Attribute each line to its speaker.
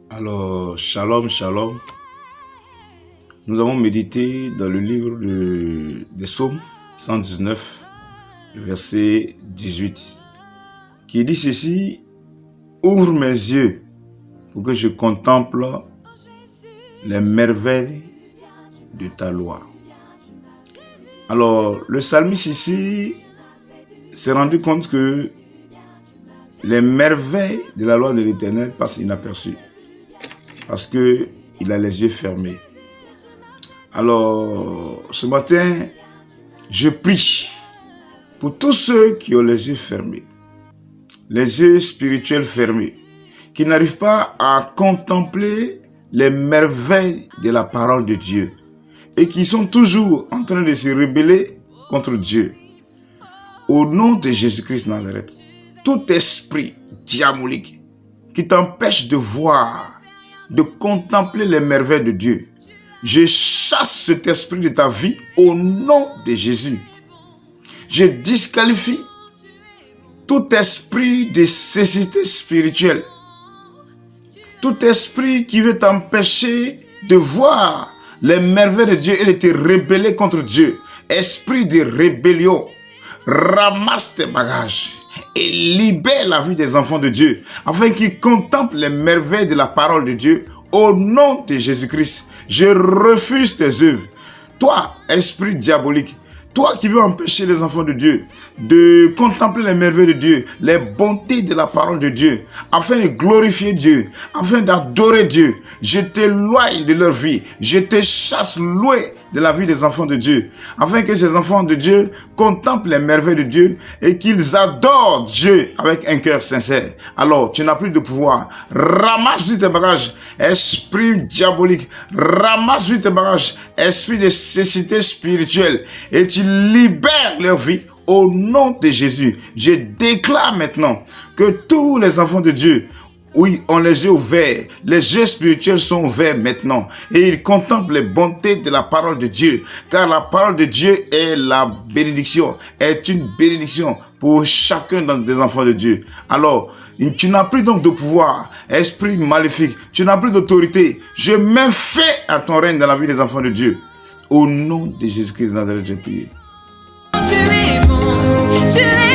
Speaker 1: Alors, shalom, shalom. Nous avons médité dans le livre des Psaumes 119, le verset 18, qui dit ceci: ouvre mes yeux pour que je contemple les merveilles de ta loi. Alors, le psalmiste ici s'est rendu compte que les merveilles de la loi de l'Éternel passent inaperçues, parce qu'il a les yeux fermés. Alors, ce matin, je prie pour tous ceux qui ont les yeux fermés, les yeux spirituels fermés, qui n'arrivent pas à contempler les merveilles de la parole de Dieu et qui sont toujours en train de se rebeller contre Dieu. Au nom de Jésus-Christ Nazareth, tout esprit diabolique qui t'empêche de voir, de contempler les merveilles de Dieu, je chasse cet esprit de ta vie au nom de Jésus. Je disqualifie tout esprit de cécité spirituelle, tout esprit qui veut t'empêcher de voir les merveilles de Dieu et de te rebeller contre Dieu. Esprit de rébellion, ramasse tes bagages et libère la vie des enfants de Dieu, afin qu'ils contemplent les merveilles de la parole de Dieu. Au nom de Jésus-Christ, je refuse tes œuvres. Toi, esprit diabolique, toi qui veux empêcher les enfants de Dieu de contempler les merveilles de Dieu, les bontés de la parole de Dieu, afin de glorifier Dieu, afin d'adorer Dieu, je t'éloigne de leur vie, je te chasse loin de la vie des enfants de Dieu, afin que ces enfants de Dieu contemplent les merveilles de Dieu et qu'ils adorent Dieu avec un cœur sincère. Alors, tu n'as plus de pouvoir. Ramasse vite tes bagages, esprit diabolique. Ramasse vite tes bagages, esprit de cécité spirituelle, et tu libères leur vie au nom de Jésus. Je déclare maintenant que tous les enfants de Dieu, oui, ont les yeux ouverts, les yeux spirituels sont ouverts maintenant et ils contemplent les bontés de la parole de Dieu, car la parole de Dieu est la bénédiction, est une bénédiction pour chacun des enfants de Dieu. Alors, tu n'as plus donc de pouvoir, esprit maléfique, tu n'as plus d'autorité. Je mets fin à ton règne dans la vie des enfants de Dieu. Au nom de Jésus-Christ de Nazareth, j'ai prié.
Speaker 2: Tu es bon, tu es